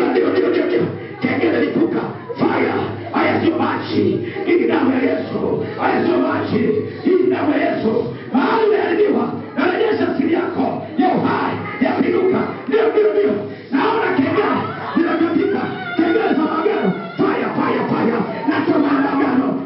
Ndio. Kengele lipuka. Fire. Haya sio maji. Hii damu ya Yesu. Haya sio maji. Hii damu ya Yesu. Mahali umeharibiwa. Narejesha asili yako. Ya uhai. Ya kuinuka. Ndio. Naona kengele. Ninakatika. Kengele za magano. Fire. Nachoma magano.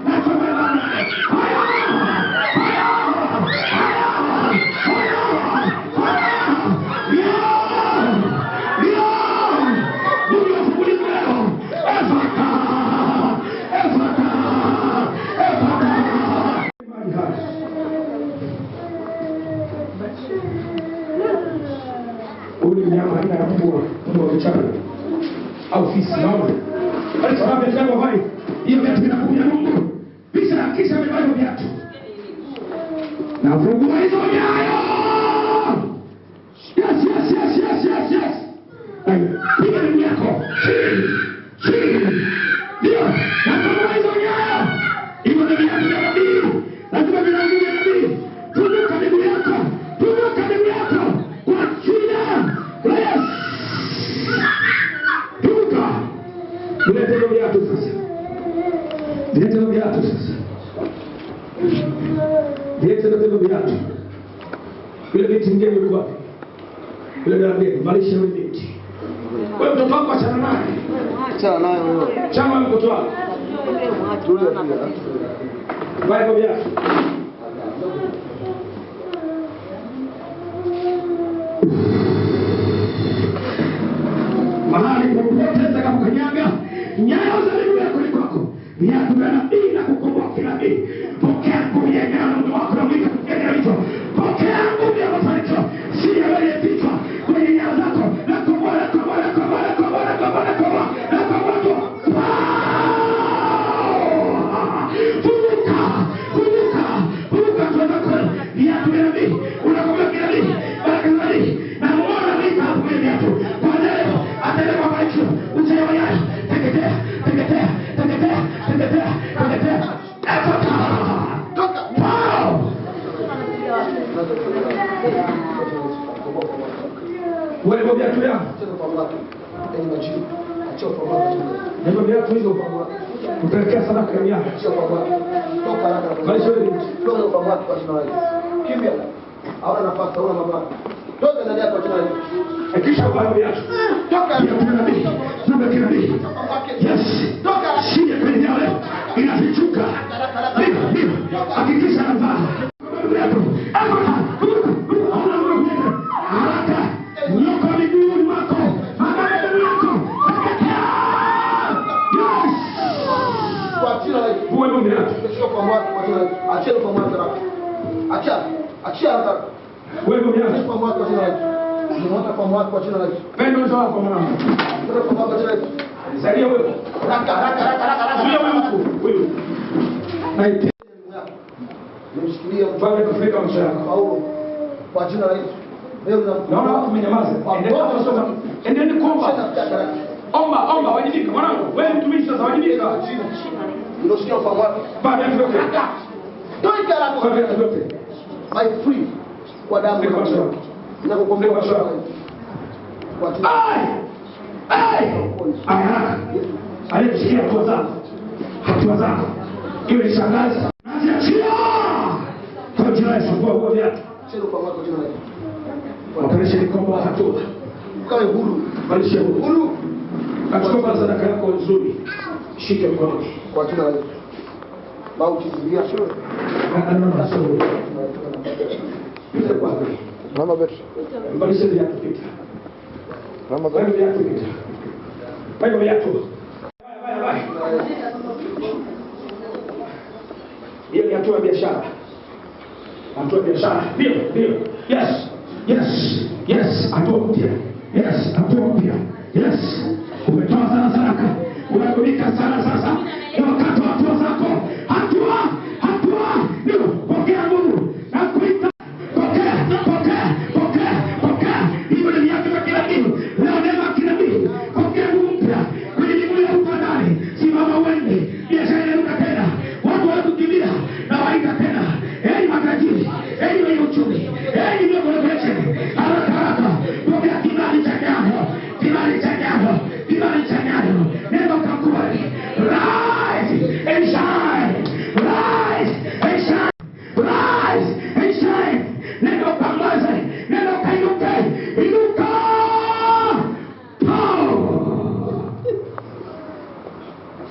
Uli mnyama aina ya mbwa wa kichaka au fisi, naona bali sababu ya jambo hai hiyo viatu vinakuja Mungu kisha amevaa viatu na fungua hizo nyayo. Yes. Piga miguu yako chini. Ndio na fungua hizo nyayo. Hiyo ndio viatu vya nabii. Lazima vinaingia nabii. Funguka miguu yako kwa jina la Yesu. Funguka. Vilete viatu sasa. Vilete viatu. Vile binti mgeni yuko wapi? Vile garabia, malisha yule binti. Wewe mtoto wako achana naye. Achana naye huyo. Chama mtoto wako. Vai viatu. Mahali popote kama kanyaga, nyayo za miguu yako ni kwako. Viatu vya nabii na kukomboa kinabii. Pokea nguvu ya nyayo wako na mwika kwenye vichwa. Pokea nguvu ya mafanikio. Si ya wewe vichwa kwenye nyayo zako. Na komboa. Funguka tuwezako. Viatu vya nabii. Unakomboa kinabii. Baraka za nabii. Na muona mwika hapo kwenye viatu. Kwa leo atende kwa mafanikio. Uchayo yayo. Teketea. Wewe viatu yako. Ndio viatu hizo kupelekea sadaka ya nyama. Toka haraka. Bali sio nini? Toka kwa watu kwa jina la Yesu. Kimbia. Hauna nafasi, hauna mamlaka. Toka ndani yako kwa jina la Yesu. Hakisha kwa viatu. Toka nabii. Yes. Toka. Shida kwenye yale inafichuka. Ndio. Hakikisha anavaa. Achia haraka. Wewe mwenyewe kwa mwako kwa jina la Yesu. Nimwota kwa mwako kwa jina la Yesu. Pendo ndio wako mwanangu. Ndio kwa mwako kwa jina la Yesu. Zalia wewe. Haraka. Zuia mwanangu. Wewe. Naite. Nimshikilie mfalme kufika mwisho wako. Paulo kwa jina la Yesu. Leo naona watu mmenyamaza. Endeni kuomba. Omba wajibika mwanangu. Wewe mtumishi sasa wajibika. Ndio sio kwa mwako. Baada ya yote. Toika hapo kwa yote. My free kwa damu ya Yesu. Ninakukomboa kwa shaka. Kwa jina. Aliyesikia hatua zako. Iwe shangazi. Naziachia. Kwa jina la Yesu kwa huo viatu. Sio kwa mwako jina la Yesu. Operation komboa hatua. Ukawe huru. Balisha huru. Achukua sadaka yako nzuri. Shike mkononi. Kwa jina la Yesu. Mauti kulia sio. Mama bet. Balisha viatu pita. Mama bet. Viatu pita. Bye viatu. Hiyo ni hatua ya biashara. Hatua ya biashara. Ndio. Yes. Hatua mpya. Yes. Umetoa sana sadaka. Unatumika sana sasa. Ni wakati wa hatua zako. Hatua. Ndio. Pokea Mungu. Na kuita. Pokea. Hiyo ni viatu vya kinabii. Leo neema kinabii. Pokea Mungu mpya. Kwenye miguu ya upandani. Simama uende. Biashara inaruka tena. Watu wanakukimbia na waita tena. Heri matajiri. Heri wenye uchumi. Heri mliokolekeshe. Haraka. Pokea kibali cha jambo.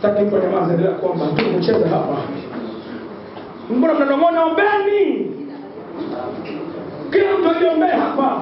Sitaki mtu anyamaze, endelea kuomba. Tukucheza hapa. Mbona mnanong'ona ombeni? Kila mtu aliombea hapa.